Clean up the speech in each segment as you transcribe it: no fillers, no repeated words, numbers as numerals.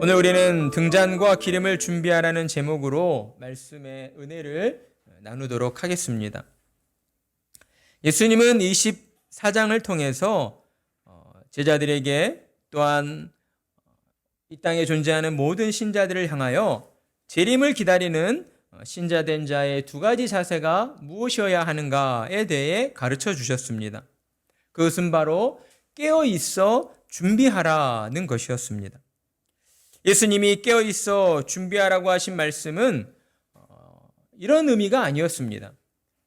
오늘 우리는 등잔과 기름을 준비하라는 제목으로 말씀의 은혜를 나누도록 하겠습니다. 예수님은 24장을 통해서 제자들에게 또한 이 땅에 존재하는 모든 신자들을 향하여 재림을 기다리는 신자된 자의 두 가지 자세가 무엇이어야 하는가에 대해 가르쳐 주셨습니다. 그것은 바로 깨어 있어 준비하라는 것이었습니다. 예수님이 깨어 있어 준비하라고 하신 말씀은 이런 의미가 아니었습니다.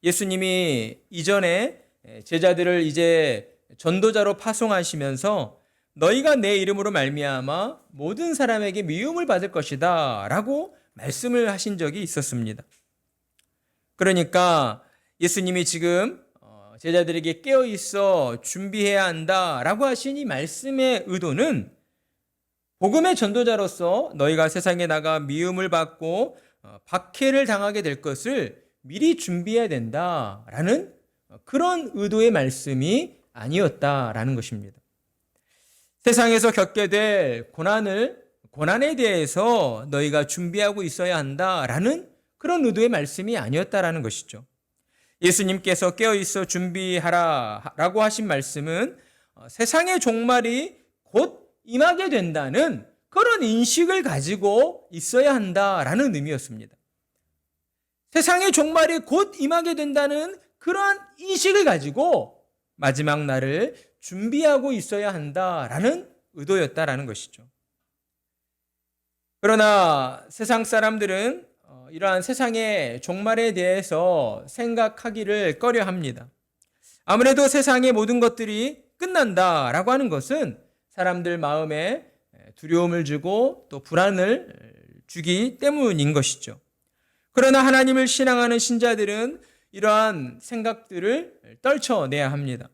예수님이 이전에 제자들을 이제 전도자로 파송하시면서 너희가 내 이름으로 말미암아 모든 사람에게 미움을 받을 것이다 라고 말씀을 하신 적이 있었습니다. 그러니까 예수님이 지금 제자들에게 깨어 있어 준비해야 한다 라고 하신 이 말씀의 의도는 복음의 전도자로서 너희가 세상에 나가 미움을 받고 박해를 당하게 될 것을 미리 준비해야 된다라는 그런 의도의 말씀이 아니었다라는 것입니다. 세상에서 겪게 될 고난에 대해서 너희가 준비하고 있어야 한다라는 그런 의도의 말씀이 아니었다라는 것이죠. 예수님께서 깨어있어 준비하라라고 하신 말씀은 세상의 종말이 곧 임하게 된다는 그런 인식을 가지고 있어야 한다라는 의미였습니다. 세상의 종말이 곧 임하게 된다는 그러한 인식을 가지고 마지막 날을 준비하고 있어야 한다라는 의도였다라는 것이죠. 그러나 세상 사람들은 이러한 세상의 종말에 대해서 생각하기를 꺼려합니다. 아무래도 세상의 모든 것들이 끝난다라고 하는 것은 사람들 마음에 두려움을 주고 또 불안을 주기 때문인 것이죠. 그러나 하나님을 신앙하는 신자들은 이러한 생각들을 떨쳐내야 합니다.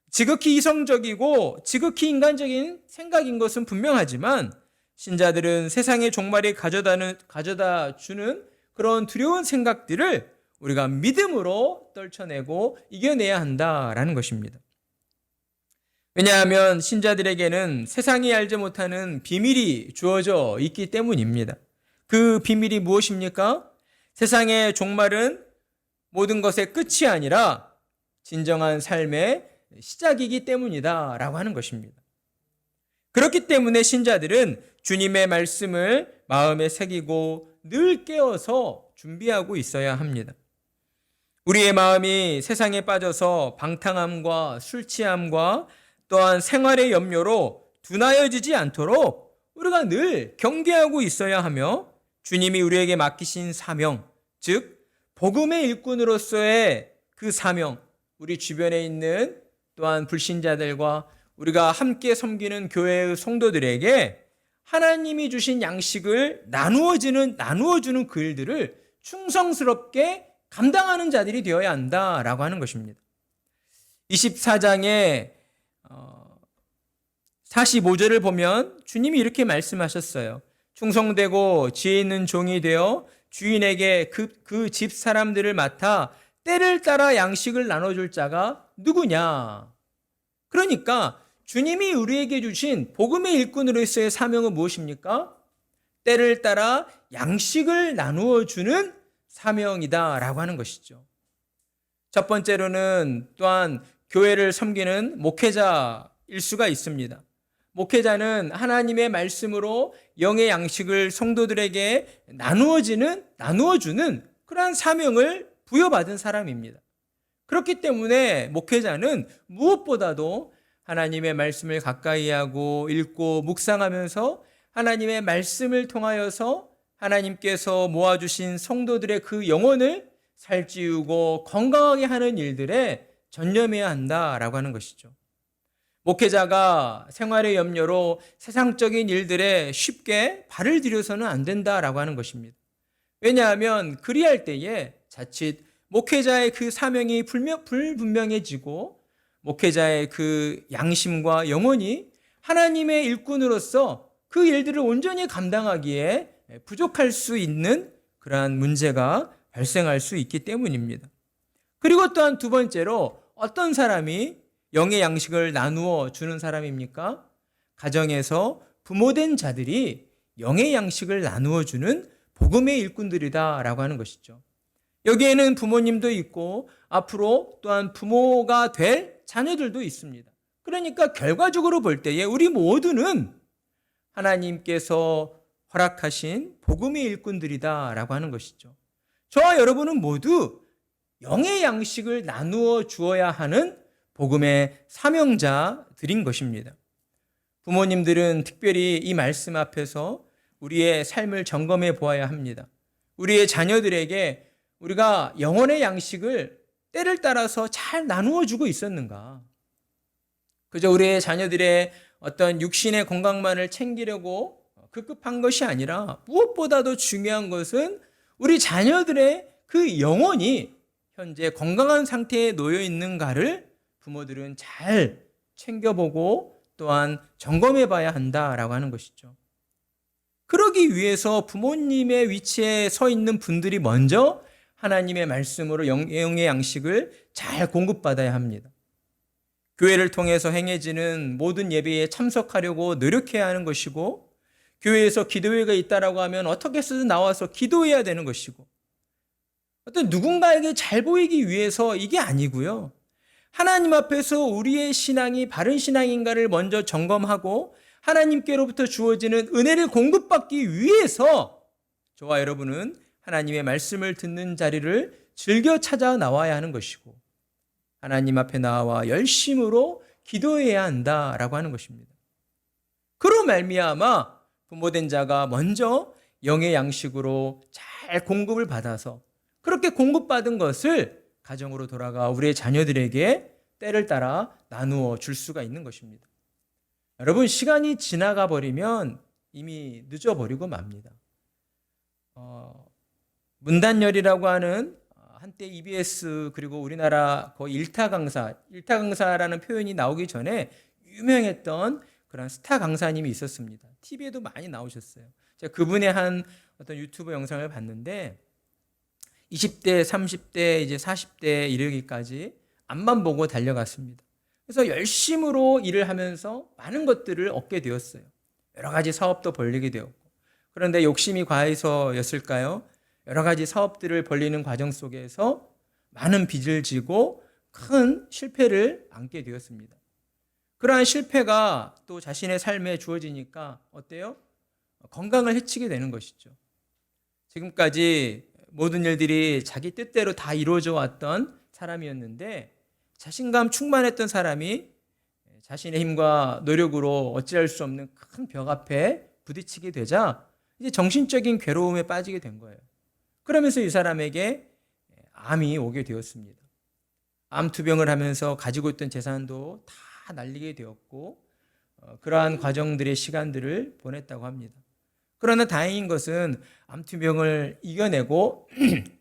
지극히 이성적이고 지극히 인간적인 생각인 것은 분명하지만 신자들은 세상의 종말이 가져다 주는 그런 두려운 생각들을 우리가 믿음으로 떨쳐내고 이겨내야 한다라는 것입니다. 왜냐하면 신자들에게는 세상이 알지 못하는 비밀이 주어져 있기 때문입니다. 그 비밀이 무엇입니까? 세상의 종말은 모든 것의 끝이 아니라 진정한 삶의 시작이기 때문이다 라고 하는 것입니다. 그렇기 때문에 신자들은 주님의 말씀을 마음에 새기고 늘 깨어서 준비하고 있어야 합니다. 우리의 마음이 세상에 빠져서 방탕함과 술 취함과 또한 생활의 염려로 둔하여지지 않도록 우리가 늘 경계하고 있어야 하며 주님이 우리에게 맡기신 사명, 즉 복음의 일꾼으로서의 그 사명, 우리 주변에 있는 또한 불신자들과 우리가 함께 섬기는 교회의 성도들에게 하나님이 주신 양식을 나누어주는 그 일들을 충성스럽게 감당하는 자들이 되어야 한다라고 하는 것입니다. 24장에 45절을 보면 주님이 이렇게 말씀하셨어요. 충성되고 지혜 있는 종이 되어 주인에게 그 집 사람들을 맡아 때를 따라 양식을 나눠줄 자가 누구냐? 그러니까 주님이 우리에게 주신 복음의 일꾼으로서의 사명은 무엇입니까? 때를 따라 양식을 나누어 주는 사명이다라고 하는 것이죠. 첫 번째로는 또한 교회를 섬기는 목회자일 수가 있습니다. 목회자는 하나님의 말씀으로 영의 양식을 성도들에게 나누어주는 그러한 사명을 부여받은 사람입니다. 그렇기 때문에 목회자는 무엇보다도 하나님의 말씀을 가까이 하고 읽고 묵상하면서 하나님의 말씀을 통하여서 하나님께서 모아주신 성도들의 그 영혼을 살찌우고 건강하게 하는 일들에 전념해야 한다라고 하는 것이죠. 목회자가 생활의 염려로 세상적인 일들에 쉽게 발을 들여서는 안 된다라고 하는 것입니다. 왜냐하면 그리할 때에 자칫 목회자의 그 사명이 불분명해지고 목회자의 그 양심과 영혼이 하나님의 일꾼으로서 그 일들을 온전히 감당하기에 부족할 수 있는 그러한 문제가 발생할 수 있기 때문입니다. 그리고 또한 두 번째로 어떤 사람이 영의 양식을 나누어 주는 사람입니까? 가정에서 부모된 자들이 영의 양식을 나누어 주는 복음의 일꾼들이다라고 하는 것이죠. 여기에는 부모님도 있고 앞으로 또한 부모가 될 자녀들도 있습니다. 그러니까 결과적으로 볼 때에 우리 모두는 하나님께서 허락하신 복음의 일꾼들이다라고 하는 것이죠. 저와 여러분은 모두 영의 양식을 나누어 주어야 하는 복음의 사명자들인 것입니다. 부모님들은 특별히 이 말씀 앞에서 우리의 삶을 점검해 보아야 합니다. 우리의 자녀들에게 우리가 영혼의 양식을 때를 따라서 잘 나누어 주고 있었는가? 그저 우리의 자녀들의 어떤 육신의 건강만을 챙기려고 급급한 것이 아니라 무엇보다도 중요한 것은 우리 자녀들의 그 영혼이 현재 건강한 상태에 놓여 있는가를 부모들은 잘 챙겨보고 또한 점검해 봐야 한다라고 하는 것이죠. 그러기 위해서 부모님의 위치에 서 있는 분들이 먼저 하나님의 말씀으로 영의 양식을 잘 공급받아야 합니다. 교회를 통해서 행해지는 모든 예배에 참석하려고 노력해야 하는 것이고, 교회에서 기도회가 있다라고 하면 어떻게 해서든 나와서 기도해야 되는 것이고, 어떤 누군가에게 잘 보이기 위해서 이게 아니고요. 하나님 앞에서 우리의 신앙이 바른 신앙인가를 먼저 점검하고 하나님께로부터 주어지는 은혜를 공급받기 위해서 저와 여러분은 하나님의 말씀을 듣는 자리를 즐겨 찾아 나와야 하는 것이고, 하나님 앞에 나와 열심으로 기도해야 한다라고 하는 것입니다. 그로 말미암아 부모된 자가 먼저 영의 양식으로 잘 공급을 받아서 그렇게 공급받은 것을 가정으로 돌아가 우리의 자녀들에게 때를 따라 나누어 줄 수가 있는 것입니다. 여러분, 시간이 지나가 버리면 이미 늦어버리고 맙니다. 문단열이라고 하는 한때 EBS 그리고 우리나라 거의 일타 강사라는 표현이 나오기 전에 유명했던 그런 스타 강사님이 있었습니다. TV에도 많이 나오셨어요. 제가 그분의 한 어떤 유튜브 영상을 봤는데 20대, 30대, 이제 40대 이르기까지 앞만 보고 달려갔습니다. 그래서 열심으로 일을 하면서 많은 것들을 얻게 되었어요. 여러 가지 사업도 벌리게 되었고. 그런데 욕심이 과해서였을까요? 여러 가지 사업들을 벌리는 과정 속에서 많은 빚을 지고 큰 실패를 안게 되었습니다. 그러한 실패가 또 자신의 삶에 주어지니까 어때요? 건강을 해치게 되는 것이죠. 지금까지 모든 일들이 자기 뜻대로 다 이루어져 왔던 사람이었는데 자신감 충만했던 사람이 자신의 힘과 노력으로 어찌할 수 없는 큰 벽 앞에 부딪히게 되자 이제 정신적인 괴로움에 빠지게 된 거예요. 그러면서 이 사람에게 암이 오게 되었습니다. 암 투병을 하면서 가지고 있던 재산도 다 날리게 되었고 그러한 과정들의 시간들을 보냈다고 합니다. 그러나 다행인 것은 암 투병을 이겨내고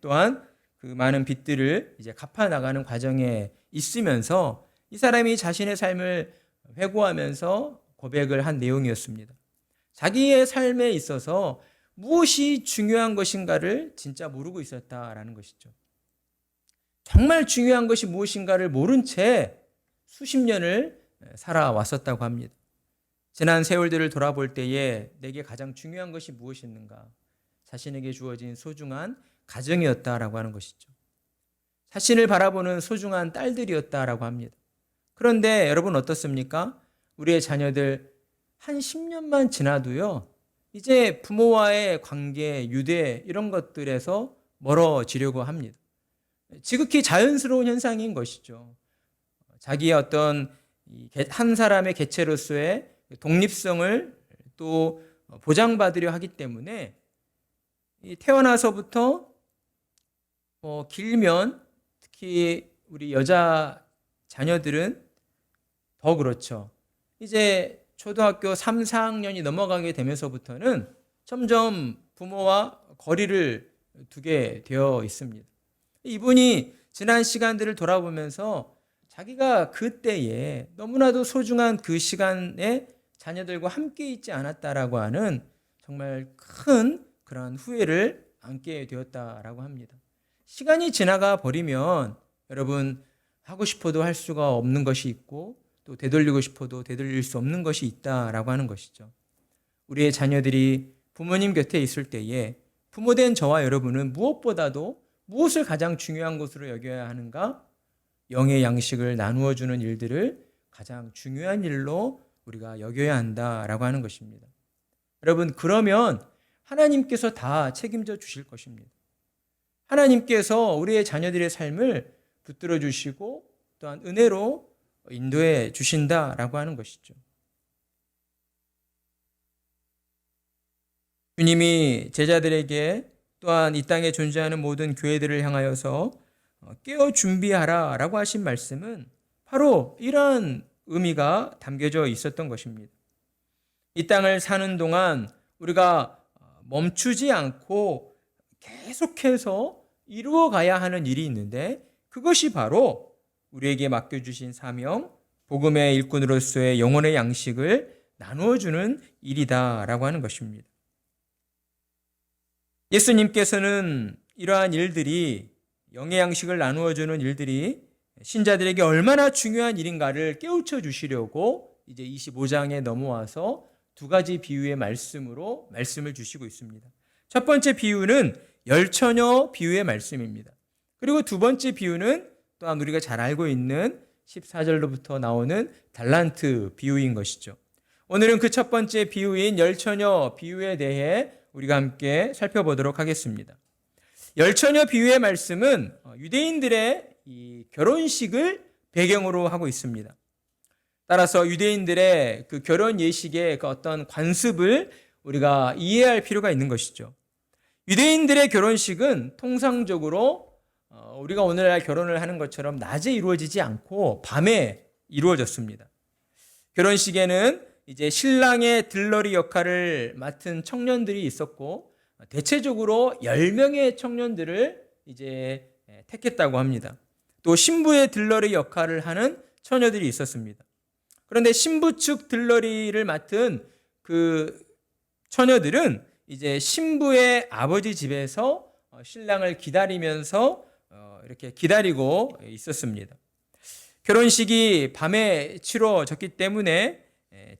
또한 그 많은 빚들을 이제 갚아 나가는 과정에 있으면서 이 사람이 자신의 삶을 회고하면서 고백을 한 내용이었습니다. 자기의 삶에 있어서 무엇이 중요한 것인가를 진짜 모르고 있었다라는 것이죠. 정말 중요한 것이 무엇인가를 모른 채 수십 년을 살아왔었다고 합니다. 지난 세월들을 돌아볼 때에 내게 가장 중요한 것이 무엇이었는가? 자신에게 주어진 소중한 가정이었다라고 하는 것이죠. 자신을 바라보는 소중한 딸들이었다라고 합니다. 그런데 여러분 어떻습니까? 우리의 자녀들 한 10년만 지나도요, 이제 부모와의 관계, 유대 이런 것들에서 멀어지려고 합니다. 지극히 자연스러운 현상인 것이죠. 자기의 어떤 한 사람의 개체로서의 독립성을 또 보장받으려 하기 때문에 태어나서부터 길면 특히 우리 여자 자녀들은 더 그렇죠. 이제 초등학교 3, 4학년이 넘어가게 되면서부터는 점점 부모와 거리를 두게 되어 있습니다. 이분이 지난 시간들을 돌아보면서 자기가 그때에 너무나도 소중한 그 시간에 자녀들과 함께 있지 않았다라고 하는 정말 큰 그런 후회를 안게 되었다라고 합니다. 시간이 지나가 버리면 여러분 하고 싶어도 할 수가 없는 것이 있고 또 되돌리고 싶어도 되돌릴 수 없는 것이 있다라고 하는 것이죠. 우리의 자녀들이 부모님 곁에 있을 때에 부모된 저와 여러분은 무엇보다도 무엇을 가장 중요한 것으로 여겨야 하는가? 영의 양식을 나누어 주는 일들을 가장 중요한 일로 우리가 여겨야 한다라고 하는 것입니다. 여러분, 그러면 하나님께서 다 책임져 주실 것입니다. 하나님께서 우리의 자녀들의 삶을 붙들어 주시고 또한 은혜로 인도해 주신다라고 하는 것이죠. 주님이 제자들에게 또한 이 땅에 존재하는 모든 교회들을 향하여서 깨어 준비하라라고 하신 말씀은 바로 이러한 의미가 담겨져 있었던 것입니다. 이 땅을 사는 동안 우리가 멈추지 않고 계속해서 이루어가야 하는 일이 있는데 그것이 바로 우리에게 맡겨주신 사명, 복음의 일꾼으로서의 영혼의 양식을 나누어주는 일이다라고 하는 것입니다. 예수님께서는 이러한 일들이, 영의 양식을 나누어주는 일들이 신자들에게 얼마나 중요한 일인가를 깨우쳐 주시려고 이제 25장에 넘어와서 두 가지 비유의 말씀으로 말씀을 주시고 있습니다. 첫 번째 비유는 열처녀 비유의 말씀입니다. 그리고 두 번째 비유는 또한 우리가 잘 알고 있는 14절로부터 나오는 달란트 비유인 것이죠. 오늘은 그 첫 번째 비유인 열처녀 비유에 대해 우리가 함께 살펴보도록 하겠습니다. 열처녀 비유의 말씀은 유대인들의 이 결혼식을 배경으로 하고 있습니다. 따라서 유대인들의 그 결혼 예식의 그 어떤 관습을 우리가 이해할 필요가 있는 것이죠. 유대인들의 결혼식은 통상적으로 우리가 오늘날 결혼을 하는 것처럼 낮에 이루어지지 않고 밤에 이루어졌습니다. 결혼식에는 이제 신랑의 들러리 역할을 맡은 청년들이 있었고 대체적으로 10명의 청년들을 이제 택했다고 합니다. 또 신부의 들러리 역할을 하는 처녀들이 있었습니다. 그런데 신부 측 들러리를 맡은 그 처녀들은 이제 신부의 아버지 집에서 신랑을 기다리면서 이렇게 기다리고 있었습니다. 결혼식이 밤에 치러졌기 때문에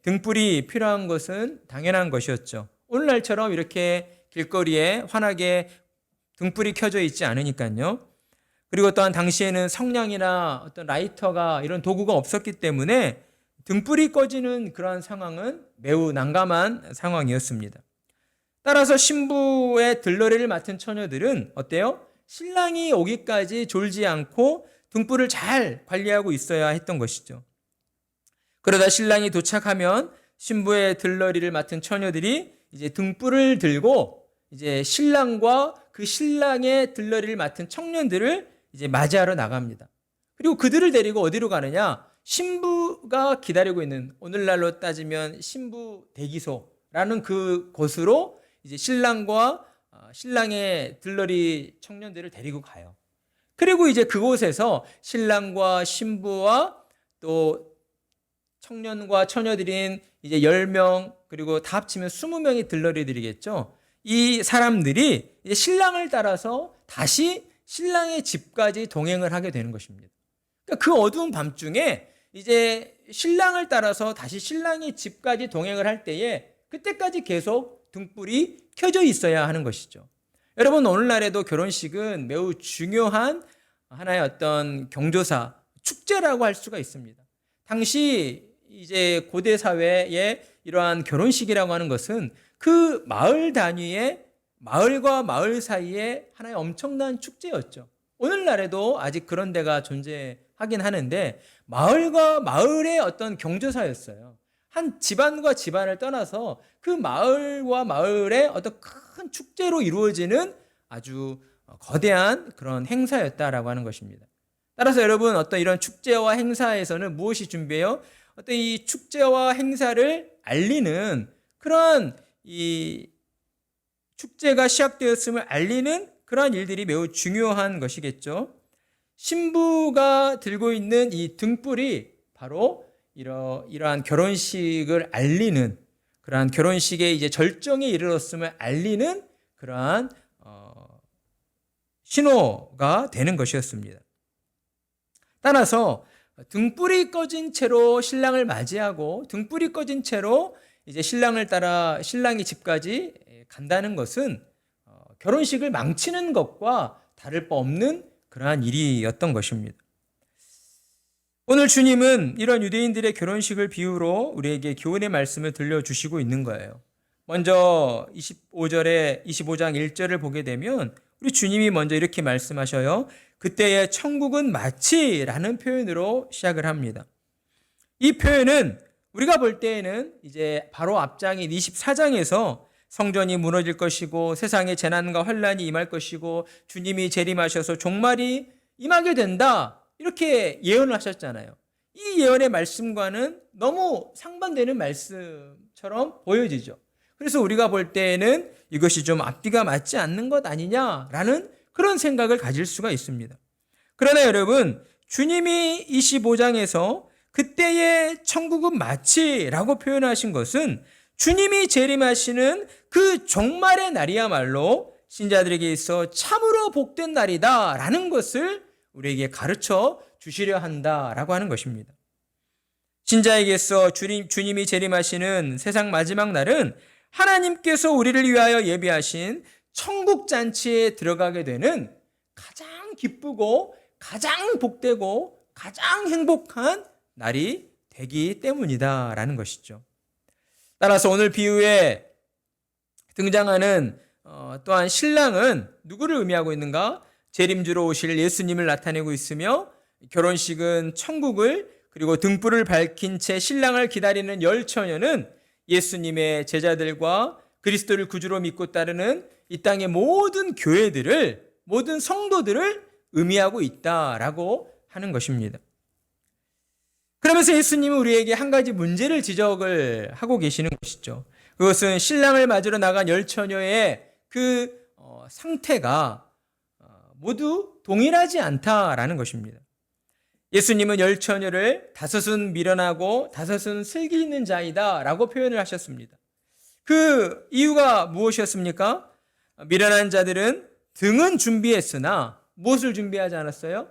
등불이 필요한 것은 당연한 것이었죠. 오늘날처럼 이렇게 길거리에 환하게 등불이 켜져 있지 않으니까요. 그리고 또한 당시에는 성냥이나 어떤 라이터가 이런 도구가 없었기 때문에 등불이 꺼지는 그러한 상황은 매우 난감한 상황이었습니다. 따라서 신부의 들러리를 맡은 처녀들은 어때요? 신랑이 오기까지 졸지 않고 등불을 잘 관리하고 있어야 했던 것이죠. 그러다 신랑이 도착하면 신부의 들러리를 맡은 처녀들이 이제 등불을 들고 이제 신랑과 그 신랑의 들러리를 맡은 청년들을 이제 맞이하러 나갑니다. 그리고 그들을 데리고 어디로 가느냐? 신부가 기다리고 있는, 오늘날로 따지면 신부 대기소라는 그 곳으로 이제 신랑과 신랑의 들러리 청년들을 데리고 가요. 그리고 이제 그곳에서 신랑과 신부와 또 청년과 처녀들인 이제 10명 그리고 다 합치면 20명이 들러리들이겠죠. 이 사람들이 이제 신랑을 따라서 다시 신랑의 집까지 동행을 하게 되는 것입니다. 그러니까 그 어두운 밤중에 이제 신랑을 따라서 다시 신랑의 집까지 동행을 할 때에 그때까지 계속 등불이 켜져 있어야 하는 것이죠. 여러분, 오늘날에도 결혼식은 매우 중요한 하나의 어떤 경조사, 축제라고 할 수가 있습니다. 당시 이제 고대 사회에 이러한 결혼식이라고 하는 것은 그 마을 단위의 마을과 마을 사이에 하나의 엄청난 축제였죠. 오늘날에도 아직 그런 데가 존재하긴 하는데 마을과 마을의 어떤 경조사였어요. 한 집안과 집안을 떠나서 그 마을과 마을의 어떤 큰 축제로 이루어지는 아주 거대한 그런 행사였다라고 하는 것입니다. 따라서 여러분, 어떤 이런 축제와 행사에서는 무엇이 준비해요? 어떤 이 축제와 행사를 알리는 그러한 이 축제가 시작되었음을 알리는 그러한 일들이 매우 중요한 것이겠죠. 신부가 들고 있는 이 등불이 바로 이러한 결혼식을 알리는, 그러한 결혼식의 이제 절정에 이르렀음을 알리는 그러한 신호가 되는 것이었습니다. 따라서 등불이 꺼진 채로 신랑을 맞이하고 등불이 꺼진 채로 이제 신랑을 따라 신랑의 집까지 간다는 것은 결혼식을 망치는 것과 다를 바 없는 그러한 일이었던 것입니다. 오늘 주님은 이런 유대인들의 결혼식을 비유로 우리에게 교훈의 말씀을 들려주시고 있는 거예요. 먼저 25장 1절을 보게 되면 우리 주님이 먼저 이렇게 말씀하셔요. 그때의 천국은 마치라는 표현으로 시작을 합니다. 이 표현은 우리가 볼 때에는 이제 바로 앞장인 24장에서 성전이 무너질 것이고 세상에 재난과 환란이 임할 것이고 주님이 재림하셔서 종말이 임하게 된다. 이렇게 예언을 하셨잖아요. 이 예언의 말씀과는 너무 상반되는 말씀처럼 보여지죠. 그래서 우리가 볼 때에는 이것이 좀 앞뒤가 맞지 않는 것 아니냐라는 그런 생각을 가질 수가 있습니다. 그러나 여러분, 주님이 25장에서 그때의 천국은 마치라고 표현하신 것은 주님이 재림하시는 그 종말의 날이야말로 신자들에게 있어 참으로 복된 날이다라는 것을 우리에게 가르쳐 주시려 한다라고 하는 것입니다. 신자에게서 주님이 재림하시는 세상 마지막 날은 하나님께서 우리를 위하여 예비하신 천국 잔치에 들어가게 되는 가장 기쁘고 가장 복되고 가장 행복한 날이 되기 때문이다라는 것이죠. 따라서 오늘 비유에 등장하는 또한 신랑은 누구를 의미하고 있는가? 재림주로 오실 예수님을 나타내고 있으며 결혼식은 천국을 그리고 등불을 밝힌 채 신랑을 기다리는 열 처녀는 예수님의 제자들과 그리스도를 구주로 믿고 따르는 이 땅의 모든 교회들을 모든 성도들을 의미하고 있다라고 하는 것입니다. 그러면서 예수님은 우리에게 한 가지 문제를 지적을 하고 계시는 것이죠. 그것은 신랑을 맞으러 나간 열 처녀의 그 상태가 모두 동일하지 않다라는 것입니다. 예수님은 열 처녀를 다섯은 미련하고 다섯은 슬기 있는 자이다 라고 표현을 하셨습니다. 그 이유가 무엇이었습니까? 미련한 자들은 등은 준비했으나 무엇을 준비하지 않았어요?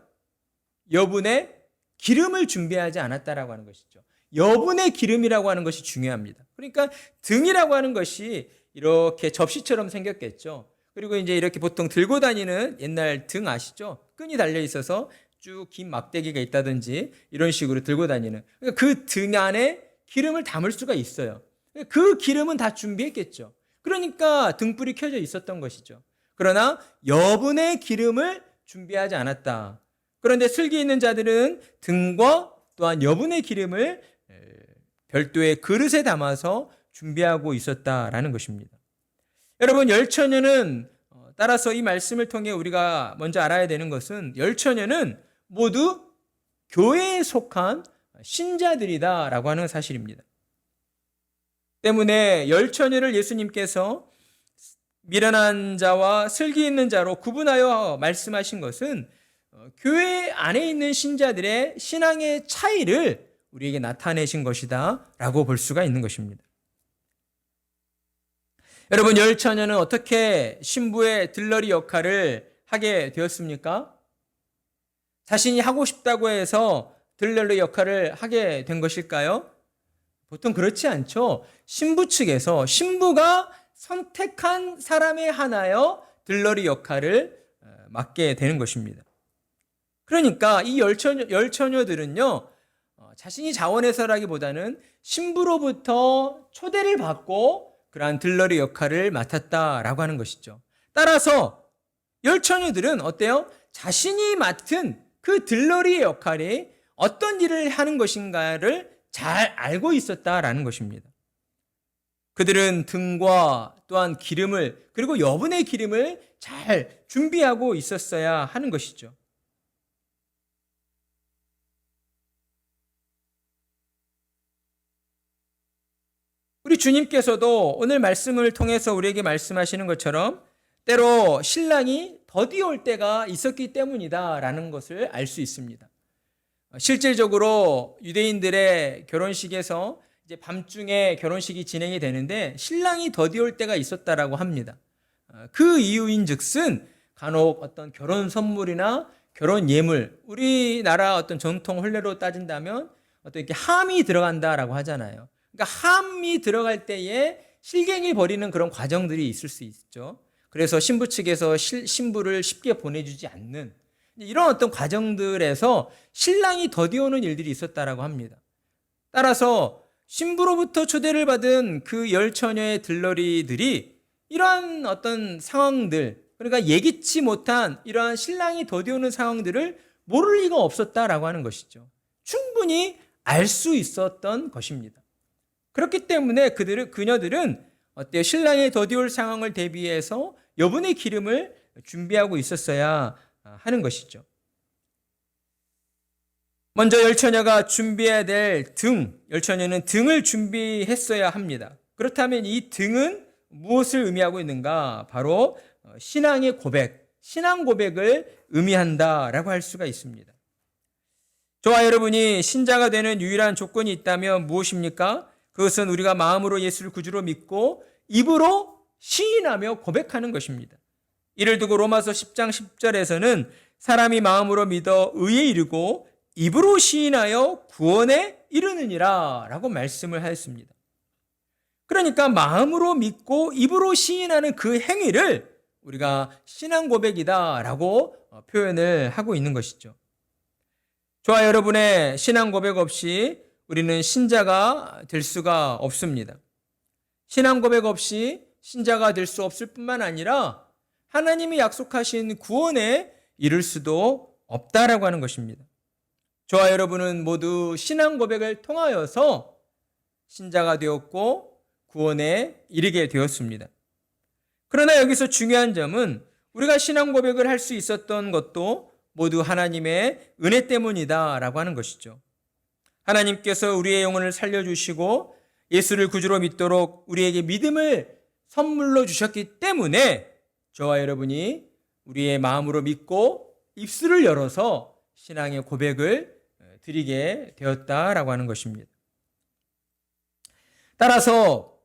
여분의 기름을 준비하지 않았다라고 하는 것이죠. 여분의 기름이라고 하는 것이 중요합니다. 그러니까 등이라고 하는 것이 이렇게 접시처럼 생겼겠죠. 그리고 이제 이렇게 보통 들고 다니는 옛날 등 아시죠? 끈이 달려 있어서 쭉 긴 막대기가 있다든지 이런 식으로 들고 다니는. 그러니까 그 등 안에 기름을 담을 수가 있어요. 그 기름은 다 준비했겠죠. 그러니까 등불이 켜져 있었던 것이죠. 그러나 여분의 기름을 준비하지 않았다. 그런데 슬기 있는 자들은 등과 또한 여분의 기름을 별도의 그릇에 담아서 준비하고 있었다라는 것입니다. 여러분, 열 처녀는 따라서 이 말씀을 통해 우리가 먼저 알아야 되는 것은 열 처녀는 모두 교회에 속한 신자들이다라고 하는 사실입니다. 때문에 열 처녀를 예수님께서 미련한 자와 슬기 있는 자로 구분하여 말씀하신 것은 교회 안에 있는 신자들의 신앙의 차이를 우리에게 나타내신 것이다 라고 볼 수가 있는 것입니다. 여러분, 열 처녀는 어떻게 신부의 들러리 역할을 하게 되었습니까? 자신이 하고 싶다고 해서 들러리 역할을 하게 된 것일까요? 보통 그렇지 않죠. 신부 측에서 신부가 선택한 사람에 한하여 들러리 역할을 맡게 되는 것입니다. 그러니까 이 열 처녀들은요, 자신이 자원해서라기보다는 신부로부터 초대를 받고 그러한 들러리 역할을 맡았다라고 하는 것이죠. 따라서 열 처녀들은 어때요? 자신이 맡은 그 들러리의 역할이 어떤 일을 하는 것인가를 잘 알고 있었다라는 것입니다. 그들은 등과 또한 기름을 그리고 여분의 기름을 잘 준비하고 있었어야 하는 것이죠. 우리 주님께서도 오늘 말씀을 통해서 우리에게 말씀하시는 것처럼 때로 신랑이 더디올 때가 있었기 때문이다라는 것을 알 수 있습니다. 실질적으로 유대인들의 결혼식에서 이제 밤중에 결혼식이 진행이 되는데 신랑이 더디올 때가 있었다라고 합니다. 그 이유인즉슨 간혹 어떤 결혼 선물이나 결혼 예물, 우리나라 어떤 전통 혼례로 따진다면 어떤 이렇게 함이 들어간다라고 하잖아요. 그러니까 함이 들어갈 때에 실갱이 벌이는 그런 과정들이 있을 수 있죠. 그래서 신부 측에서 신부를 쉽게 보내주지 않는 이런 어떤 과정들에서 신랑이 더디오는 일들이 있었다라고 합니다. 따라서 신부로부터 초대를 받은 그 열처녀의 들러리들이 이러한 어떤 상황들, 그러니까 예기치 못한 이러한 신랑이 더디오는 상황들을 모를 리가 없었다라고 하는 것이죠. 충분히 알 수 있었던 것입니다. 그렇기 때문에 그녀들은 어때요? 신랑이 더디올 상황을 대비해서 여분의 기름을 준비하고 있었어야 하는 것이죠. 먼저 열처녀가 준비해야 될 열처녀는 등을 준비했어야 합니다. 그렇다면 이 등은 무엇을 의미하고 있는가? 바로 신앙의 고백, 신앙 고백을 의미한다라고 할 수가 있습니다. 저와 여러분이 신자가 되는 유일한 조건이 있다면 무엇입니까? 그것은 우리가 마음으로 예수를 구주로 믿고 입으로 시인하며 고백하는 것입니다. 이를 두고 로마서 10장 10절에서는 사람이 마음으로 믿어 의에 이르고 입으로 시인하여 구원에 이르느니라 라고 말씀을 하였습니다. 그러니까 마음으로 믿고 입으로 시인하는 그 행위를 우리가 신앙 고백이다 라고 표현을 하고 있는 것이죠. 저와 여러분의 신앙 고백 없이 우리는 신자가 될 수가 없습니다. 신앙 고백 없이 신자가 될 수 없을 뿐만 아니라 하나님이 약속하신 구원에 이를 수도 없다라고 하는 것입니다. 저와 여러분은 모두 신앙 고백을 통하여서 신자가 되었고 구원에 이르게 되었습니다. 그러나 여기서 중요한 점은 우리가 신앙 고백을 할 수 있었던 것도 모두 하나님의 은혜 때문이다라고 하는 것이죠. 하나님께서 우리의 영혼을 살려주시고 예수를 구주로 믿도록 우리에게 믿음을 선물로 주셨기 때문에 저와 여러분이 우리의 마음으로 믿고 입술을 열어서 신앙의 고백을 드리게 되었다라고 하는 것입니다. 따라서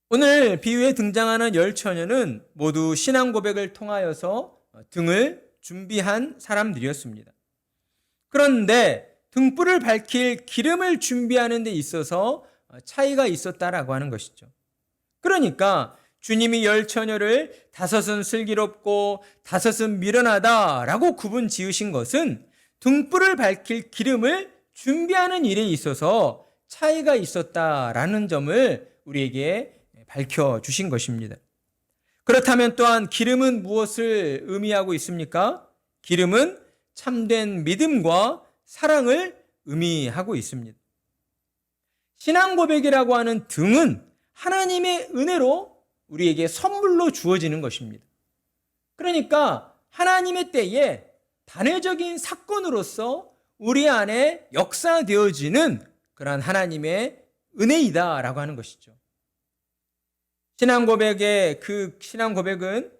오늘 비유에 등장하는 열처녀는 모두 신앙 고백을 통하여서 등을 준비한 사람들이었습니다. 그런데 등불을 밝힐 기름을 준비하는 데 있어서 차이가 있었다라고 하는 것이죠. 그러니까 주님이 열처녀를 다섯은 슬기롭고 다섯은 미련하다라고 구분 지으신 것은 등불을 밝힐 기름을 준비하는 일에 있어서 차이가 있었다라는 점을 우리에게 밝혀주신 것입니다. 그렇다면 또한 기름은 무엇을 의미하고 있습니까? 기름은 참된 믿음과 사랑을 의미하고 있습니다. 신앙 고백이라고 하는 등은 하나님의 은혜로 우리에게 선물로 주어지는 것입니다. 그러니까 하나님의 때에 단회적인 사건으로서 우리 안에 역사되어지는 그러한 하나님의 은혜이다라고 하는 것이죠. 신앙 고백은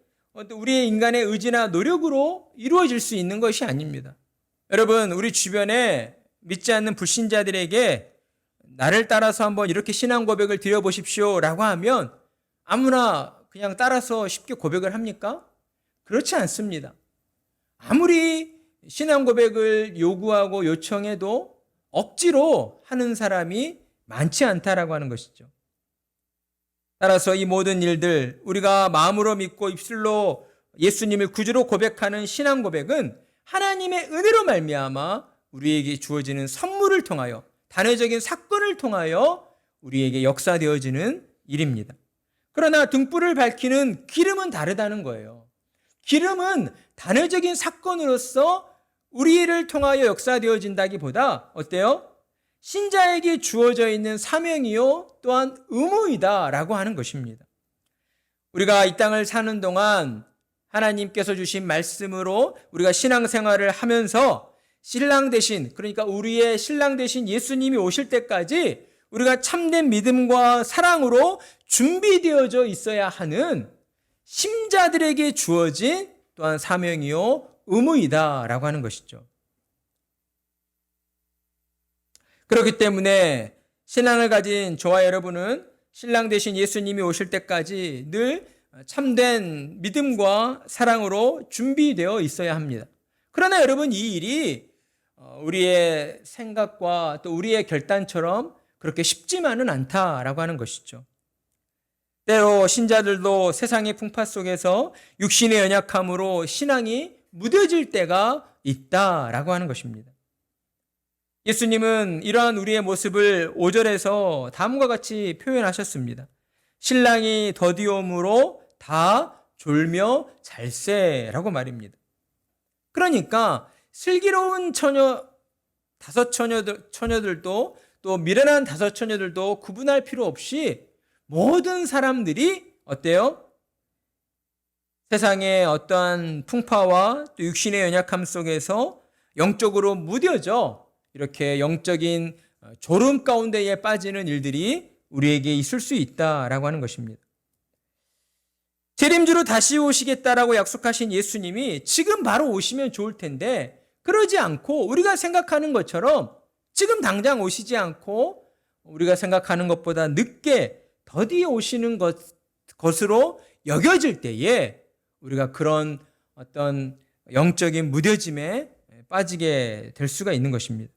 우리의 인간의 의지나 노력으로 이루어질 수 있는 것이 아닙니다. 여러분, 우리 주변에 믿지 않는 불신자들에게 나를 따라서 한번 이렇게 신앙 고백을 드려보십시오 라고 하면 아무나 그냥 따라서 쉽게 고백을 합니까? 그렇지 않습니다. 아무리 신앙 고백을 요구하고 요청해도 억지로 하는 사람이 많지 않다라고 하는 것이죠. 따라서 이 모든 일들, 우리가 마음으로 믿고 입술로 예수님을 구주로 고백하는 신앙 고백은 하나님의 은혜로 말미암아 우리에게 주어지는 선물을 통하여, 단회적인 사건을 통하여 우리에게 역사되어지는 일입니다. 그러나 등불을 밝히는 기름은 다르다는 거예요. 기름은 단회적인 사건으로서 우리를 통하여 역사되어진다기보다 어때요? 신자에게 주어져 있는 사명이요 또한 의무이다라고 하는 것입니다. 우리가 이 땅을 사는 동안 하나님께서 주신 말씀으로 우리가 신앙생활을 하면서 신랑 대신, 그러니까 우리의 신랑 대신 예수님이 오실 때까지 우리가 참된 믿음과 사랑으로 준비되어져 있어야 하는 심자들에게 주어진 또한 사명이요 의무이다라고 하는 것이죠. 그렇기 때문에 신앙을 가진 저와 여러분은 신랑 대신 예수님이 오실 때까지 늘 참된 믿음과 사랑으로 준비되어 있어야 합니다. 그러나 여러분, 이 일이 우리의 생각과 또 우리의 결단처럼 그렇게 쉽지만은 않다라고 하는 것이죠. 때로 신자들도 세상의 풍파 속에서 육신의 연약함으로 신앙이 무뎌질 때가 있다라고 하는 것입니다. 예수님은 이러한 우리의 모습을 5절에서 다음과 같이 표현하셨습니다. 신랑이 더디옴으로 다 졸며 잘세라고 말입니다. 그러니까 슬기로운 다섯 처녀들도 또 미련한 다섯 처녀들도 구분할 필요 없이 모든 사람들이 어때요? 세상의 어떠한 풍파와 또 육신의 연약함 속에서 영적으로 무뎌져 이렇게 영적인 졸음 가운데에 빠지는 일들이 우리에게 있을 수 있다라고 하는 것입니다. 재림주로 다시 오시겠다라고 약속하신 예수님이 지금 바로 오시면 좋을 텐데 그러지 않고 우리가 생각하는 것처럼 지금 당장 오시지 않고 우리가 생각하는 것보다 늦게 더디 오시는 것으로 여겨질 때에 우리가 그런 어떤 영적인 무뎌짐에 빠지게 될 수가 있는 것입니다.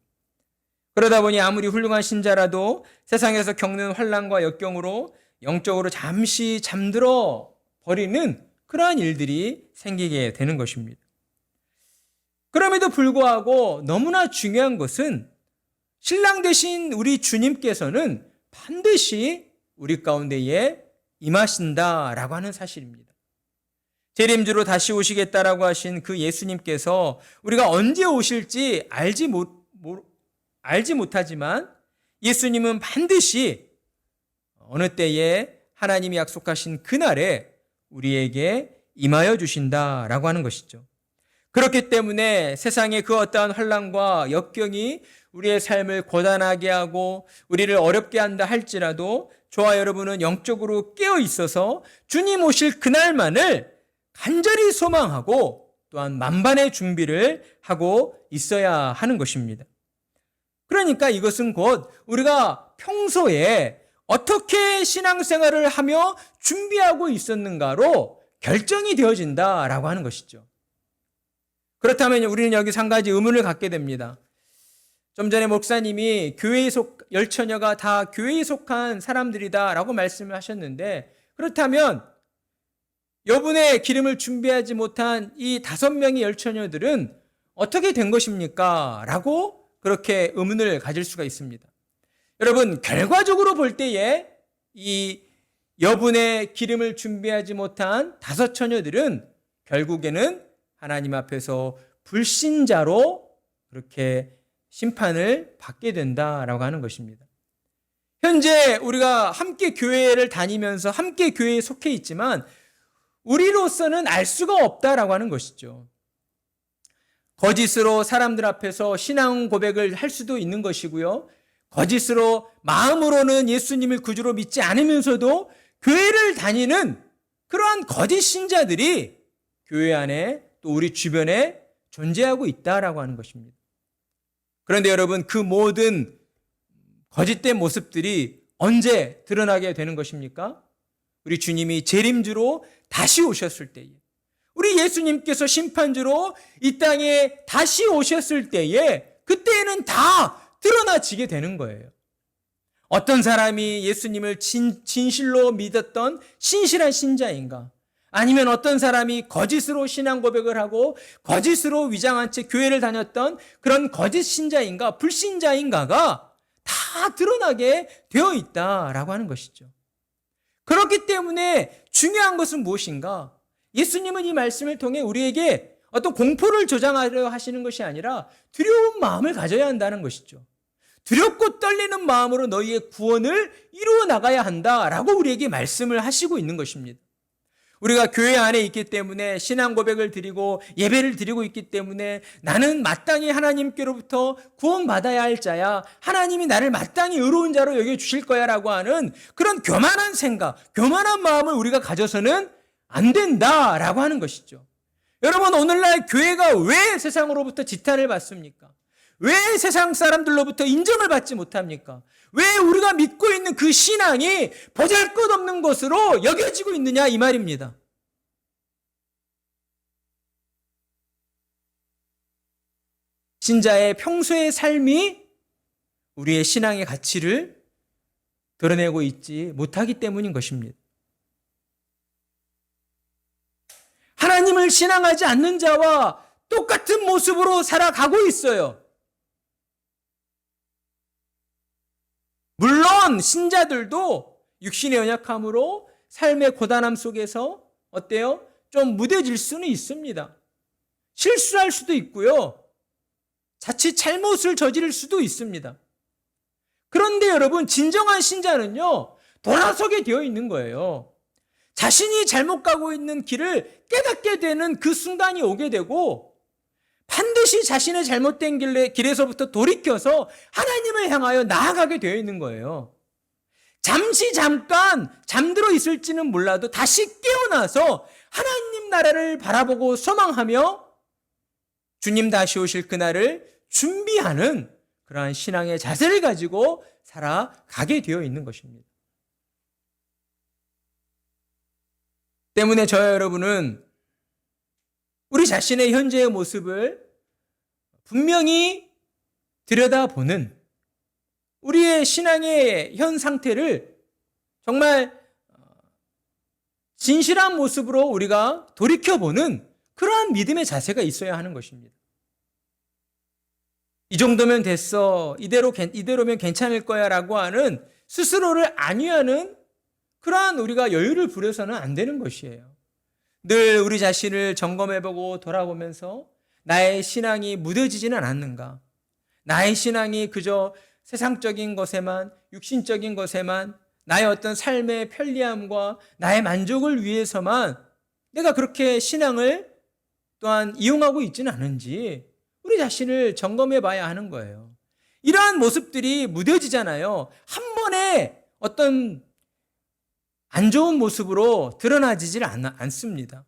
그러다 보니 아무리 훌륭한 신자라도 세상에서 겪는 환난과 역경으로 영적으로 잠시 잠들어 버리는 그러한 일들이 생기게 되는 것입니다. 그럼에도 불구하고 너무나 중요한 것은 신랑 되신 우리 주님께서는 반드시 우리 가운데에 임하신다라고 하는 사실입니다. 재림주로 다시 오시겠다라고 하신 그 예수님께서 우리가 언제 오실지 알지 못하지만 예수님은 반드시 어느 때에 하나님이 약속하신 그날에 우리에게 임하여 주신다라고 하는 것이죠. 그렇기 때문에 세상의 그 어떠한 환난과 역경이 우리의 삶을 고단하게 하고 우리를 어렵게 한다 할지라도 저와 여러분은 영적으로 깨어 있어서 주님 오실 그날만을 간절히 소망하고 또한 만반의 준비를 하고 있어야 하는 것입니다. 그러니까 이것은 곧 우리가 평소에 어떻게 신앙생활을 하며 준비하고 있었는가로 결정이 되어진다라고 하는 것이죠. 그렇다면 우리는 여기서 한 가지 의문을 갖게 됩니다. 좀 전에 목사님이 열처녀가 다 교회에 속한 사람들이다라고 말씀을 하셨는데 그렇다면 여분의 기름을 준비하지 못한 이 5명의 열처녀들은 어떻게 된 것입니까? 라고 그렇게 의문을 가질 수가 있습니다. 여러분, 결과적으로 볼 때에 이 여분의 기름을 준비하지 못한 5 처녀들은 결국에는 하나님 앞에서 불신자로 그렇게 심판을 받게 된다라고 하는 것입니다. 현재 우리가 함께 교회를 다니면서 함께 교회에 속해 있지만 우리로서는 알 수가 없다라고 하는 것이죠. 거짓으로 사람들 앞에서 신앙 고백을 할 수도 있는 것이고요. 거짓으로 마음으로는 예수님을 구주로 믿지 않으면서도 교회를 다니는 그러한 거짓 신자들이 교회 안에 또 우리 주변에 존재하고 있다라고 하는 것입니다. 그런데 여러분, 그 모든 거짓된 모습들이 언제 드러나게 되는 것입니까? 우리 주님이 재림주로 다시 오셨을 때에, 우리 예수님께서 심판주로 이 땅에 다시 오셨을 때에 그때에는 다 드러나지게 되는 거예요. 어떤 사람이 예수님을 진실로 믿었던 신실한 신자인가? 아니면 어떤 사람이 거짓으로 신앙 고백을 하고 거짓으로 위장한 채 교회를 다녔던 그런 거짓 신자인가, 불신자인가가 다 드러나게 되어 있다라고 하는 것이죠. 그렇기 때문에 중요한 것은 무엇인가? 예수님은 이 말씀을 통해 우리에게 어떤 공포를 조장하려 하시는 것이 아니라 두려운 마음을 가져야 한다는 것이죠. 두렵고 떨리는 마음으로 너희의 구원을 이루어 나가야 한다라고 우리에게 말씀을 하시고 있는 것입니다. 우리가 교회 안에 있기 때문에 신앙 고백을 드리고 예배를 드리고 있기 때문에 나는 마땅히 하나님께로부터 구원받아야 할 자야, 하나님이 나를 마땅히 의로운 자로 여겨주실 거야 라고 하는 그런 교만한 생각, 교만한 마음을 우리가 가져서는 안 된다라고 하는 것이죠. 여러분, 오늘날 교회가 왜 세상으로부터 지탄을 받습니까? 왜 세상 사람들로부터 인정을 받지 못합니까? 왜 우리가 믿고 있는 그 신앙이 보잘것없는 것으로 여겨지고 있느냐, 이 말입니다. 신자의 평소의 삶이 우리의 신앙의 가치를 드러내고 있지 못하기 때문인 것입니다. 주님을 신앙하지 않는 자와 똑같은 모습으로 살아가고 있어요. 물론 신자들도 육신의 연약함으로 삶의 고단함 속에서 어때요? 좀 무뎌질 수는 있습니다. 실수할 수도 있고요. 자칫 잘못을 저지를 수도 있습니다. 그런데 여러분, 진정한 신자는요, 돌아서게 되어 있는 거예요. 자신이 잘못 가고 있는 길을 깨닫게 되는 그 순간이 오게 되고, 반드시 자신의 잘못된 길에서부터 돌이켜서 하나님을 향하여 나아가게 되어 있는 거예요. 잠깐 잠들어 있을지는 몰라도 다시 깨어나서 하나님 나라를 바라보고 소망하며 주님 다시 오실 그날을 준비하는 그러한 신앙의 자세를 가지고 살아가게 되어 있는 것입니다. 때문에 저와 여러분은 우리 자신의 현재의 모습을 분명히 들여다보는, 우리의 신앙의 현 상태를 정말 진실한 모습으로 우리가 돌이켜보는 그러한 믿음의 자세가 있어야 하는 것입니다. 이 정도면 됐어, 이대로면 괜찮을 거야 라고 하는 스스로를 안위하는 그러한 우리가 여유를 부려서는 안 되는 것이에요. 늘 우리 자신을 점검해보고 돌아보면서 나의 신앙이 무뎌지지는 않았는가, 나의 신앙이 그저 세상적인 것에만, 육신적인 것에만, 나의 어떤 삶의 편리함과 나의 만족을 위해서만 내가 그렇게 신앙을 또한 이용하고 있지는 않은지 우리 자신을 점검해 봐야 하는 거예요. 이러한 모습들이 무뎌지잖아요. 한 번에 어떤 안 좋은 모습으로 드러나지질 않습니다.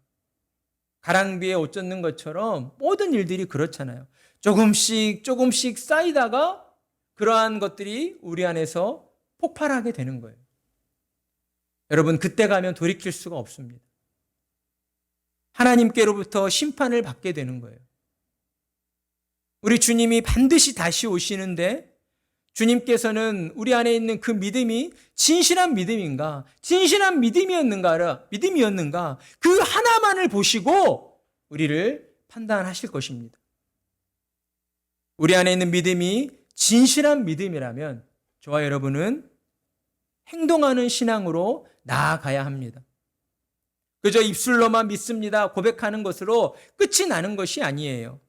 가랑비에 옷 젖는 것처럼 모든 일들이 그렇잖아요. 조금씩 쌓이다가 그러한 것들이 우리 안에서 폭발하게 되는 거예요. 여러분, 그때 가면 돌이킬 수가 없습니다. 하나님께로부터 심판을 받게 되는 거예요. 우리 주님이 반드시 다시 오시는데 주님께서는 우리 안에 있는 그 믿음이 진실한 믿음인가, 진실한 믿음이었는가, 그 하나만을 보시고 우리를 판단하실 것입니다. 우리 안에 있는 믿음이 진실한 믿음이라면 저와 여러분은 행동하는 신앙으로 나아가야 합니다. 그저 입술로만 믿습니다 고백하는 것으로 끝이 나는 것이 아니에요.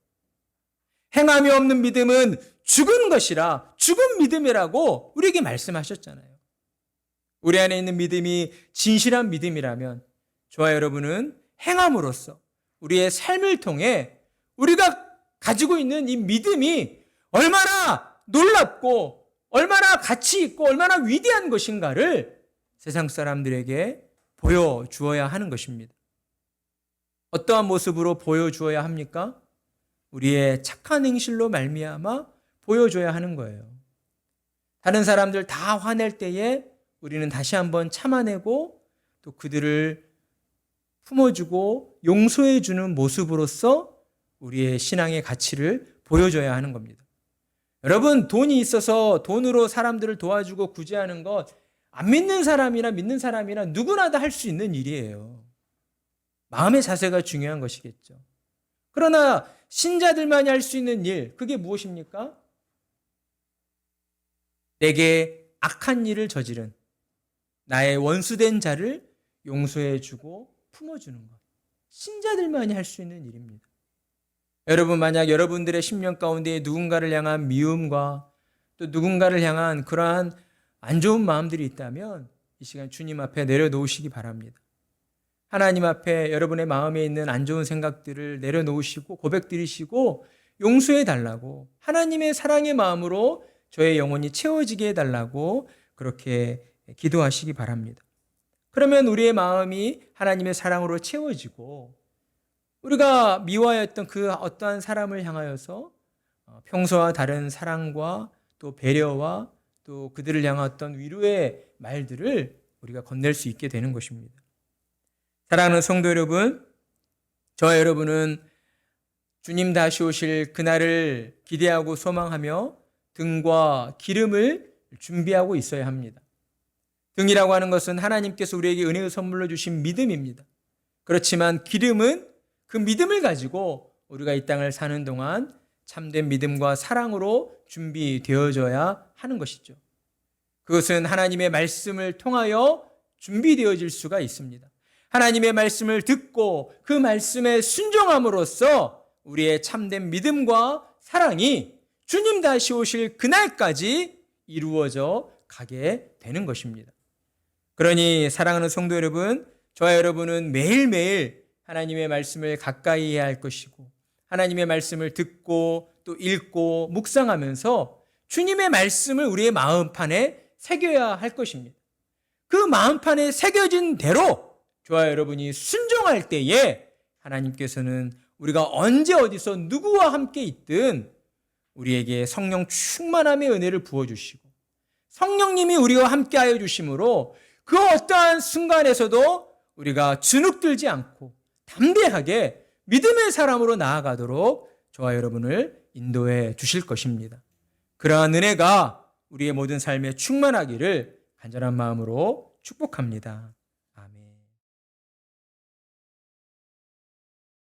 행함이 없는 믿음은 죽은 것이라, 죽은 믿음이라고 우리에게 말씀하셨잖아요. 우리 안에 있는 믿음이 진실한 믿음이라면 저와 여러분은 행함으로써 우리의 삶을 통해 우리가 가지고 있는 이 믿음이 얼마나 놀랍고 얼마나 가치 있고 얼마나 위대한 것인가를 세상 사람들에게 보여주어야 하는 것입니다. 어떠한 모습으로 보여주어야 합니까? 우리의 착한 행실로 말미암아 보여줘야 하는 거예요. 다른 사람들 다 화낼 때에 우리는 다시 한번 참아내고 또 그들을 품어주고 용서해주는 모습으로서 우리의 신앙의 가치를 보여줘야 하는 겁니다. 여러분, 돈이 있어서 돈으로 사람들을 도와주고 구제하는 것, 안 믿는 사람이나 믿는 사람이나 누구나 다 할 수 있는 일이에요. 마음의 자세가 중요한 것이겠죠. 그러나 신자들만이 할 수 있는 일, 그게 무엇입니까? 내게 악한 일을 저지른 나의 원수된 자를 용서해주고 품어주는 것. 신자들만이 할 수 있는 일입니다. 여러분, 만약 여러분들의 심령 가운데 누군가를 향한 미움과 또 누군가를 향한 그러한 안 좋은 마음들이 있다면 이 시간 주님 앞에 내려놓으시기 바랍니다. 하나님 앞에 여러분의 마음에 있는 안 좋은 생각들을 내려놓으시고 고백드리시고 용서해 달라고, 하나님의 사랑의 마음으로 저의 영혼이 채워지게 해달라고 그렇게 기도하시기 바랍니다. 그러면 우리의 마음이 하나님의 사랑으로 채워지고 우리가 미워했던 그 어떠한 사람을 향하여서 평소와 다른 사랑과 또 배려와 또 그들을 향한 어떤 위로의 말들을 우리가 건넬 수 있게 되는 것입니다. 사랑하는 성도 여러분, 저와 여러분은 주님 다시 오실 그날을 기대하고 소망하며 등과 기름을 준비하고 있어야 합니다. 등이라고 하는 것은 하나님께서 우리에게 은혜의 선물로 주신 믿음입니다. 그렇지만 기름은 그 믿음을 가지고 우리가 이 땅을 사는 동안 참된 믿음과 사랑으로 준비되어져야 하는 것이죠. 그것은 하나님의 말씀을 통하여 준비되어질 수가 있습니다. 하나님의 말씀을 듣고 그 말씀에 순종함으로써 우리의 참된 믿음과 사랑이 주님 다시 오실 그날까지 이루어져 가게 되는 것입니다. 그러니 사랑하는 성도 여러분, 저와 여러분은 매일매일 하나님의 말씀을 가까이 해야 할 것이고 하나님의 말씀을 듣고 또 읽고 묵상하면서 주님의 말씀을 우리의 마음판에 새겨야 할 것입니다. 그 마음판에 새겨진 대로 저와 여러분이 순종할 때에 하나님께서는 우리가 언제 어디서 누구와 함께 있든 우리에게 성령 충만함의 은혜를 부어주시고 성령님이 우리와 함께하여 주심으로 그 어떠한 순간에서도 우리가 주눅들지 않고 담대하게 믿음의 사람으로 나아가도록 저와 여러분을 인도해 주실 것입니다. 그러한 은혜가 우리의 모든 삶에 충만하기를 간절한 마음으로 축복합니다.